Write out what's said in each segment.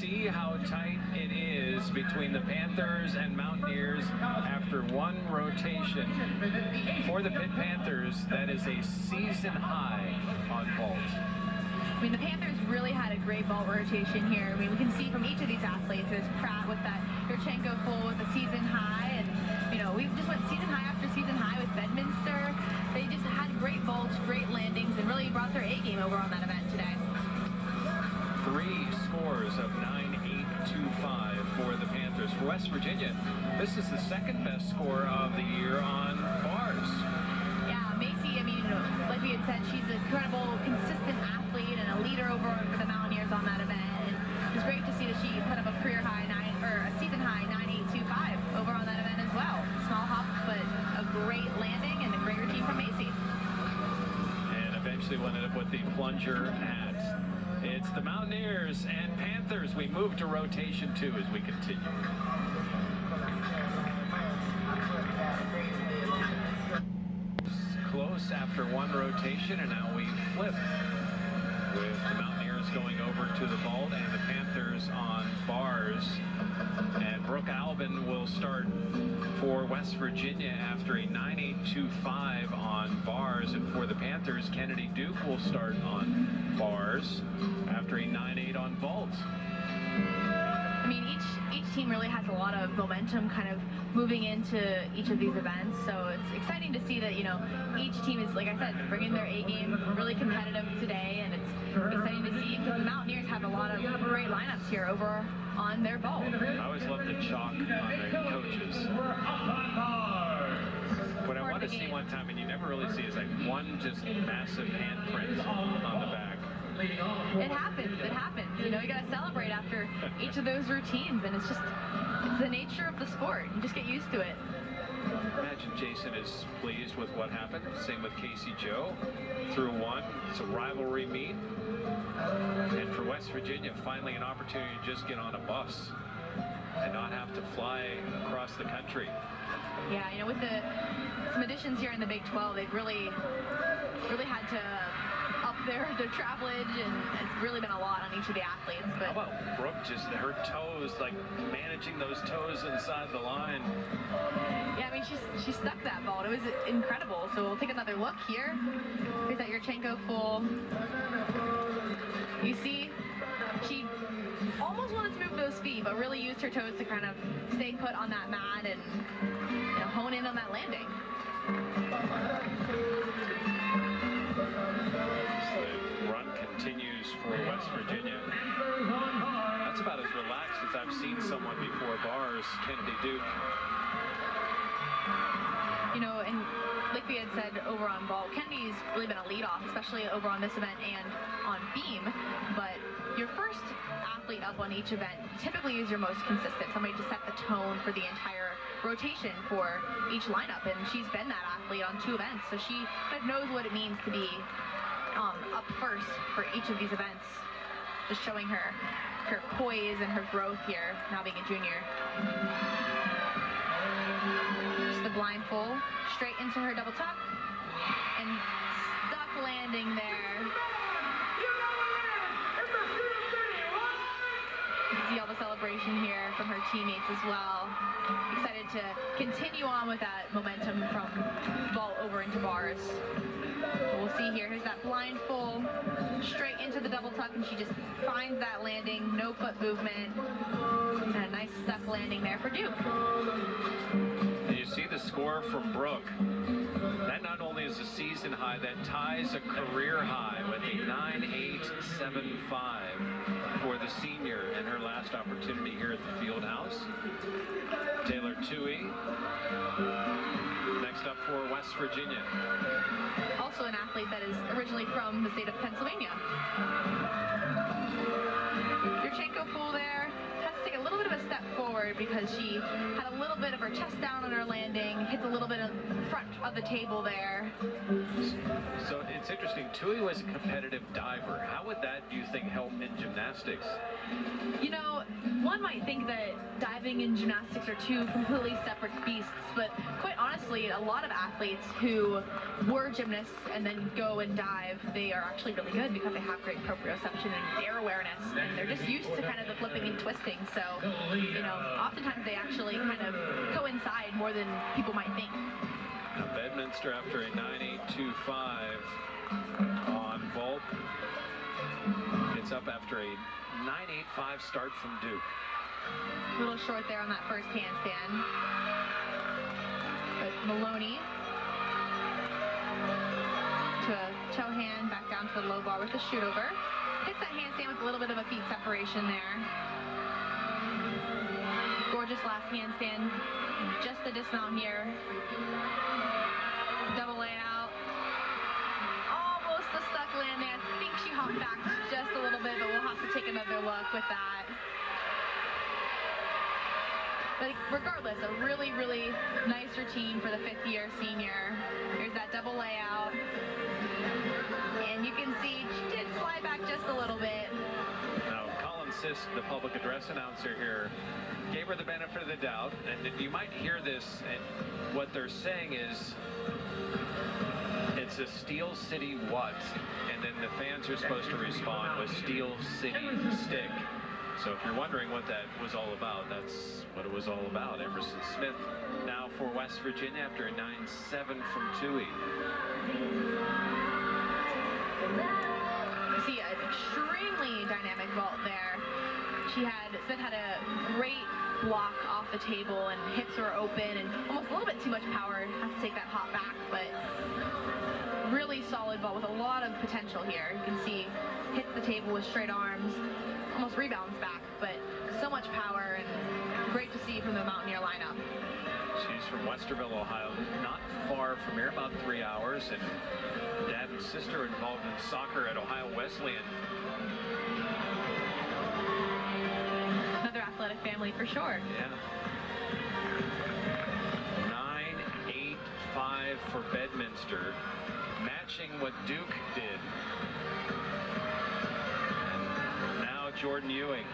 see how tight it is between the Panthers and Mountaineers after one rotation. For the Pitt Panthers, that is a season high on vault. I mean, the Panthers really had a great vault rotation here. I mean, we can see from each of these athletes. There's Pratt with that Yurchenko full with a season high, and we just went season high after season high with Bedminster. They just had great vaults, great landings, and really brought their A game over on that event today. 3 scores of 9.825 for the Panthers. For West Virginia, this is the second best score of the year on bars. Yeah, Macy, I mean, like we had said, she's an incredible, consistent athlete and a leader over for the Mountaineers on that event. And it's great to see that she put up a career high a season high 9.825 over on that event as well. Small hop, but a great landing and a great routine from Macy. And eventually ended up with the plunger hat. It's the Mountaineers and Panthers. We move to rotation 2 as we continue. Close after one rotation, and now we flip with the Mountaineers going over to the vault and the Panthers on bars. And Brooke Albin will start for West Virginia after a 9.825 on bars, and for the Panthers, Kennedy Duke will start on bars after a 9.8 on vault. I mean, each team really has a lot of momentum kind of moving into each of these events, so it's exciting to see that, each team is, like I said, bringing their A game, really competitive today, and it's exciting to see because the Mountaineers have a lot of great lineups here over on their vault. I always love the chalk on the coaches. What I want to see one time, and you never really see, is like one just massive handprint on the back. It happens. You got to celebrate after each of those routines, and it's the nature of the sport. You just get used to it. Imagine Jason is pleased with what happened. Same with Casey Joe. Through one. It's a rivalry meet. And for West Virginia, finally an opportunity to just get on a bus and not have to fly across the country. Yeah, with some additions here in the Big 12, they've really had to up their travelage, and it's really been a lot on each of the athletes. But how about Brooke, just her toes, like managing those toes inside the line? Yeah, I mean, she stuck that vault. It was incredible. So we'll take another look here. Here's that Yurchenko full. You see, she almost wanted to move those feet, but really used her toes to kind of stay put on that mat and hone in on that landing. The run continues for West Virginia. That's about as relaxed as I've seen someone before bars, Kennedy Duke. And like we had said over on vault, Kennedy's really been a leadoff, especially over on this event and on beam. But your first athlete up on each event typically is your most consistent, somebody to set the tone for the entire rotation for each lineup, and she's been that athlete on 2 events, so she kind of knows what it means to be up first for each of these events. Just showing her poise and her growth here, now being a junior. Just the blind full, straight into her double tuck, and stuck landing there. You can see all the celebration here from her teammates as well. Excited to continue on with that momentum from vault over into bars. We'll see here. Here's that blind full, straight into the double tuck, and she just finds that landing, no foot movement, and a nice stuck landing there for Duke. And you see the score from Brooke. That not only is a season high, that ties a career high with a 9.875 for the senior in her last opportunity here at the field house. Taylor Toohey, next up for West Virginia. Also an athlete that is originally from the state of Pennsylvania. Yurchenko full there. Has to take a little bit of a step forward because she had a little bit of her chest down on her landing, hits a little bit of front of the table there. So it's interesting, Toohey was a competitive diver. How would that, do you think, help in gymnastics? one might think that diving and gymnastics are two completely separate beasts, but quite honestly, a lot of athletes who were gymnasts and then go and dive, they are actually really good because they have great proprioception and air awareness, and they're just used to kind of the flipping and twisting. So, you know, oftentimes they actually kind of coincide more than people might think. Now Bedminster, after a 9.825 on vault, it's up after a 9.85 start from Duke. A little short there on that first handstand. But Maloney to a toe hand, back down to the low bar with the shoot over. Hits that handstand with a little bit of a feet separation there. Gorgeous last handstand. Just the dismount here. Double layout. Almost a stuck landing. I think she hopped back just a little bit, but we'll have to take another look with that. But regardless, a really, really nice routine for the fifth-year senior. Here's that double layout. And you can see she did slide back just a little bit. Now, Colin Sisk, the public address announcer here, gave her the benefit of the doubt. And you might hear this, and what they're saying is, it's a Steel City what? And then the fans are supposed to respond with Steel City stick. So if you're wondering what that was all about, that's what it was all about. Emerson Smith now for West Virginia after a 9.7 from Tui. You see an extremely dynamic vault there. Smith had a great block off the table, and hips were open and almost a little bit too much power. Has to take that hop back, but really solid vault with a lot of potential here. You can see hits the table with straight arms, almost rebounds back, but so much power and great to see from the Mountaineer lineup. She's from Westerville, Ohio, not far from here, about 3 hours, and dad and sister involved in soccer at Ohio Wesleyan. Another athletic family for sure. Yeah. 9.85 for Bedminster, matching what Duke did. Jordan Ewing.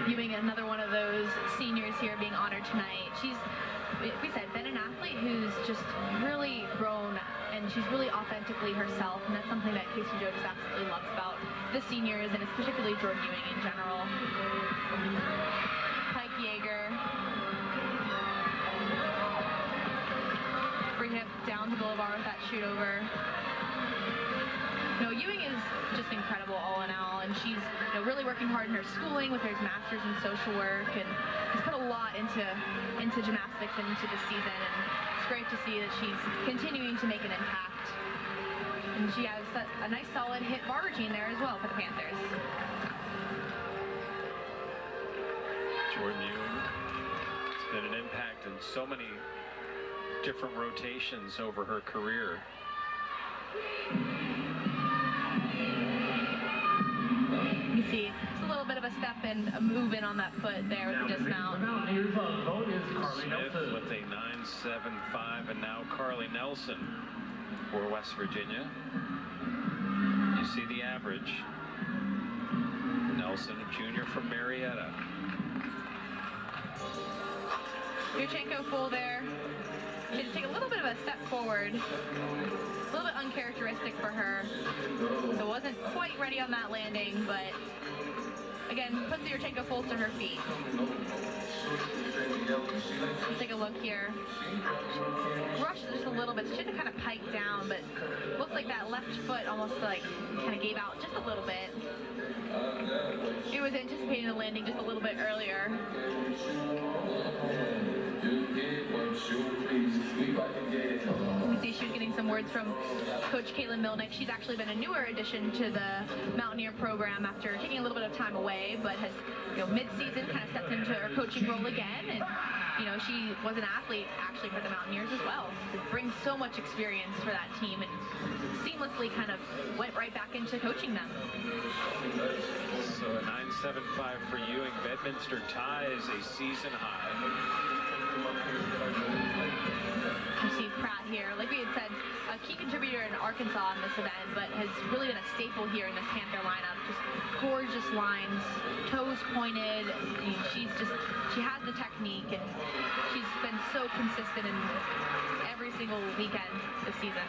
Ewing, another one of those seniors here being honored tonight. She's, we said, been an athlete who's just really grown, and she's really authentically herself, and that's something that Casey Joe just absolutely loves about the seniors, and it's particularly Jordan Ewing in general. Pike Yeager. Free hip down to the low bar with that shoot over. No, Ewing is just incredible all in all, and she's really working hard in her schooling with her master's in social work, and has put a lot into gymnastics and into the season, and it's great to see that she's continuing to make an impact. And she has a nice solid hit bar routine there as well for the Panthers. Jordan Ewing has been an impact in so many different rotations over her career. You see, it's a little bit of a step and a move in on that foot there with the dismount. Smith with a 9.75, and now Carly Nelson for West Virginia. You see the average. Nelson, a junior from Marietta. Yurchenko full there. She had to take a little bit of a step forward. A little bit uncharacteristic for her. So wasn't quite ready on that landing, but again, puts the Yurchenko full to her feet. Let's take a look here. Rushed just a little bit, so she had to kind of pike down, but looks like that left foot almost like kind of gave out just a little bit. She was anticipating the landing just a little bit earlier. You can see she was getting some words from Coach Caitlin Milnick. She's actually been a newer addition to the Mountaineer program after taking a little bit of time away, but has, mid-season kind of stepped into her coaching role again, and she was an athlete actually for the Mountaineers as well. It brings so much experience for that team, and seamlessly kind of went right back into coaching them. So a 9.75 for Ewing. Bedminster ties a season high. You see Pratt here, like we had said, a key contributor in Arkansas in this event, but has really been a staple here in this Panther lineup. Just gorgeous lines, toes pointed. She has the technique, and she's been so consistent in every single weekend this season.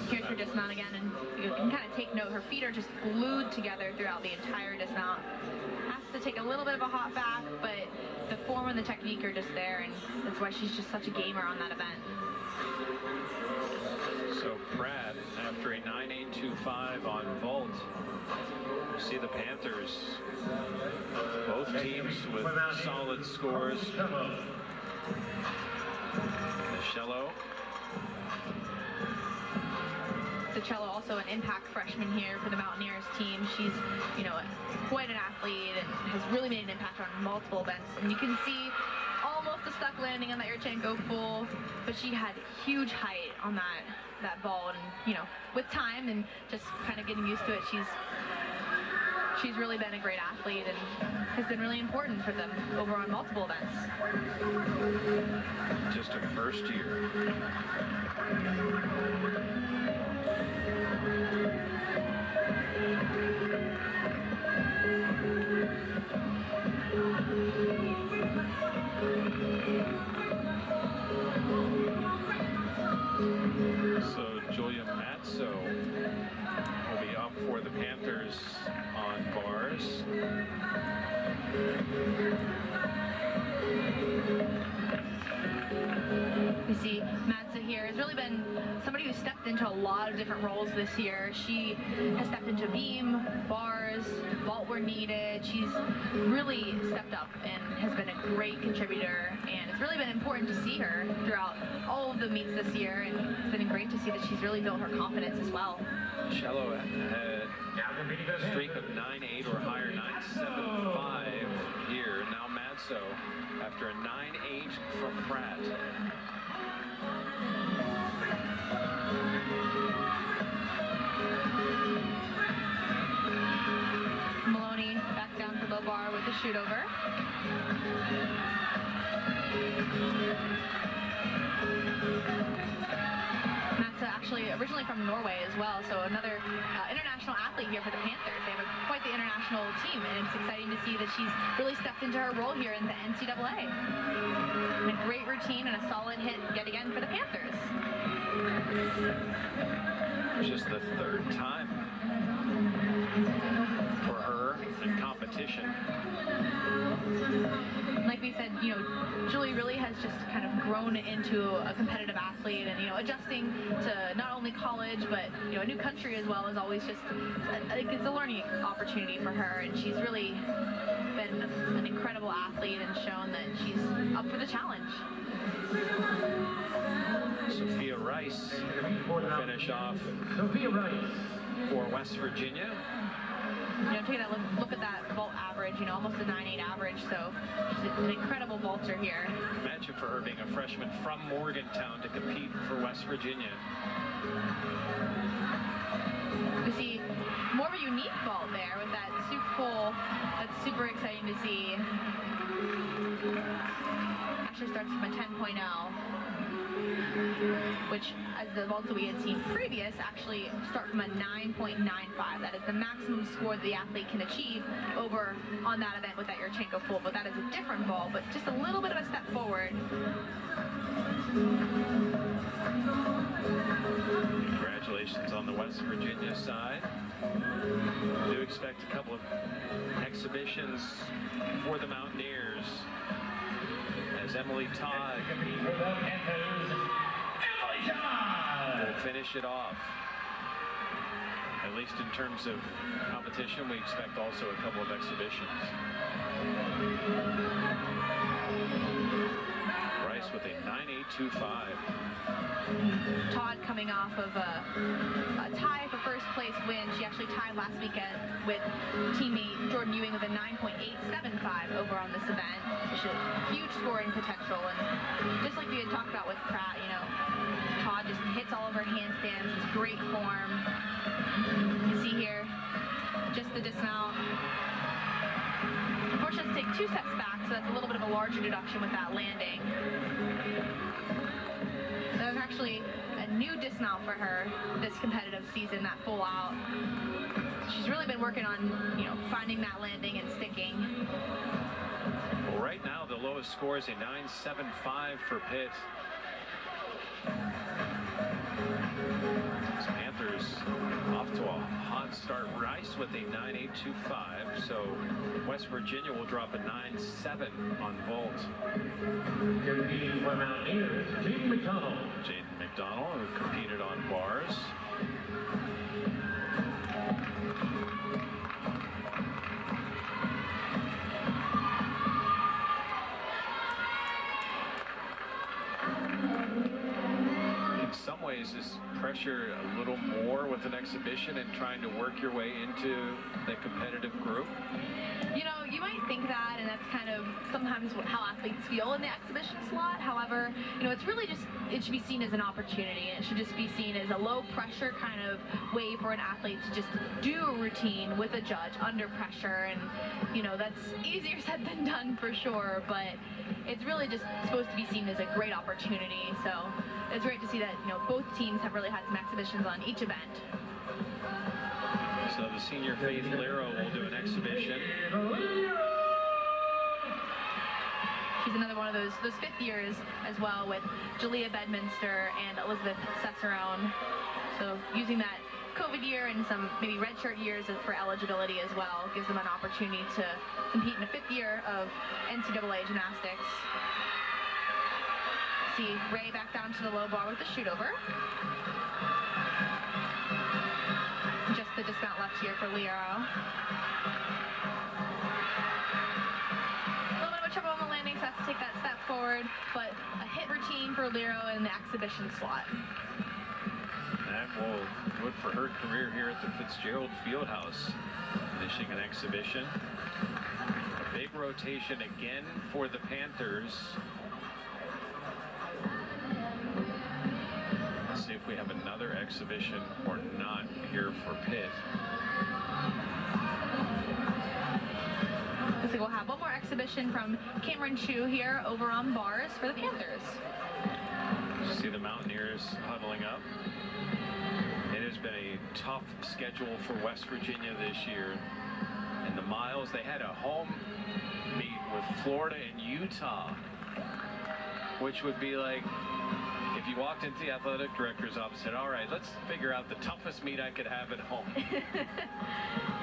Here's her dismount again, and you can kind of take note, her feet are just glued together throughout the entire dismount. Has to take a little bit of a hop back, but the form and the technique are just there, and that's why she's just such a gamer on that event. So Pratt, after a 9.825 on vault, you see the Panthers, both teams with solid scores. Cello, also an impact freshman here for the Mountaineers team. She's, quite an athlete and has really made an impact on multiple events. And you can see almost a stuck landing on that Yurchenko full, but she had huge height on that ball. And, with time and just kind of getting used to it, she's really been a great athlete and has been really important for them over on multiple events. Just her first year. So Julia Matzo will be up for the Panthers on bars. You see Matza here has really been somebody who stepped into a lot of different roles this year. She has stepped into beam, bars, vault where needed. She's really stepped up and has been a great contributor, and it's really been important to see her throughout all of the meets this year, and it's been great to see that she's really built her confidence as well. Cello had a streak of 9.8 or higher, 9.75 here. Now Matzo after a 9.8 from Pratt. Maloney back down to low bar with the shoot over. Matza actually originally from Norway as well, so another international athlete here for the Panthers. They have quite the international team, and it's exciting to see that she's really stepped into her role here in the NCAA. And a great routine and a solid hit yet again for the Panthers. Just the third time for her in competition. Like we said, Julie really has just kind of grown into a competitive athlete, and adjusting to not only college but a new country as well is always just it's a learning opportunity for her, and she's really been an incredible athlete and shown that she's up for the challenge. Sophia Rice will finish off for West Virginia. Taking a look at that vault average, almost a 9.8 average, so she's an incredible vaulter here. Imagine for her being a freshman from Morgantown to compete for West Virginia. We see more of a unique vault there with that soup full. That's super exciting to see. Actually starts from a 10.0. which, as the vaults that we had seen previous, actually start from a 9.95. That is the maximum score the athlete can achieve over on that event with that Yurchenko full, but that is a different vault, but just a little bit of a step forward. Congratulations on the West Virginia side. We do expect a couple of exhibitions for the Mountaineers as Emily Todd will finish it off. At least in terms of competition, we expect also a couple of exhibitions. Rice with a 9.825. Todd coming off of a tie for first place win. She actually tied last weekend with teammate Jordan Ewing with a 9.875 over on this event. So huge scoring potential, and just like we had talked about with Pratt, you know, Todd just hits all of her handstands. It's great form. You see here, just the dismount. Forced us to take 2 steps back, so that's a little bit of a larger deduction with that landing. That was actually a new dismount for her this competitive season, that full out. She's really been working on, you know, finding that landing and sticking. Well, right now the lowest score is a 9.75 for Pitt. Panthers off to a hot start. Rice with a 9.825, so West Virginia will drop a 9.7 on vault. Competing for Mountaineers, Jaden McDonald. Jaden McDonald, who competed on bars. In some ways, is pressure a little more with an exhibition and trying to work your way into the competitive group? You know, you might think that, and that's kind of sometimes how athletes feel in the exhibition slot. However, you know, it's really just, it should be seen as an opportunity. It should just be seen as a low pressure kind of way for an athlete to just do a routine with a judge under pressure. And, you know, that's easier said than done for sure, but it's really just supposed to be seen as a great opportunity. So it's great to see that, you know, both teams have really had some exhibitions on each event. So the senior Faith Lero will do an exhibition. She's another one of those fifth years as well, with Jalea Bedminster and Elizabeth Cesarone. So using that COVID year and some maybe redshirt years for eligibility as well gives them an opportunity to compete in the 5th year of NCAA gymnastics. See Ray back down to the low bar with the shoot over. Just the dismount left here for Lero. A little bit of trouble on the landing, so has to take that step forward, but a hit routine for Lero in the exhibition slot. That will do it for her career here at the Fitzgerald Fieldhouse, finishing an exhibition. A big rotation again for the Panthers. Let's see if we have another exhibition or not here for Pitt. Looks like we'll have one more exhibition from Cameron Chu here over on bars for the Panthers. See the Mountaineers huddling up. It has been a tough schedule for West Virginia this year. In the miles, they had a home meet with Florida and Utah, which would be like if you walked into the athletic director's office and said, all right, let's figure out the toughest meet I could have at home.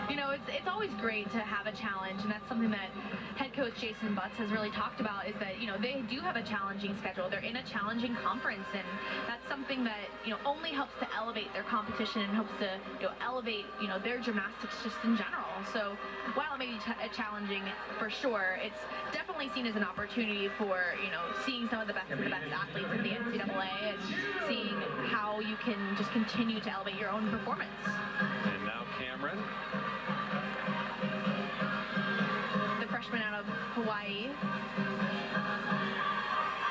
You know, it's always great to have a challenge, and that's something that head coach Jason Butts has really talked about, is that, you know, they do have a challenging schedule. They're in a challenging conference, and that's something that, you know, only helps to elevate their competition and helps to, you know, elevate, you know, their gymnastics just in general. So while it may be challenging for sure, it's definitely seen as an opportunity for, you know, seeing some of the best athletes in the NCAA and seeing how you can just continue to elevate your own performance. And now Cameron. The freshman out of Hawaii.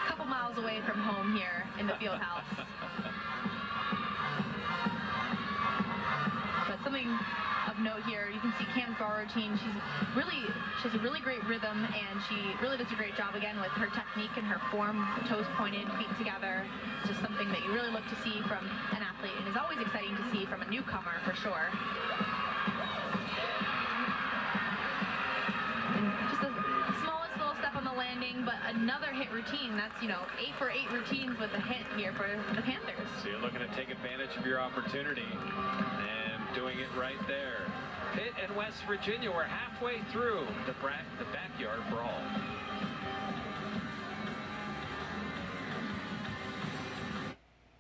A couple miles away from home here in the field house. But something of note here, you can see Cam's bar routine. She has a really great rhythm, and she really does a great job again with her technique and her form, toes pointed, feet together. It's just something that you really look to see from an athlete, and is always exciting to see from a newcomer for sure. And just the smallest little step on the landing, but another hit routine. That's, you know, 8 for 8 routines with a hit here for the Panthers. So you're looking to take advantage of your opportunity and doing it right there. Pitt and West Virginia were halfway through the backyard brawl.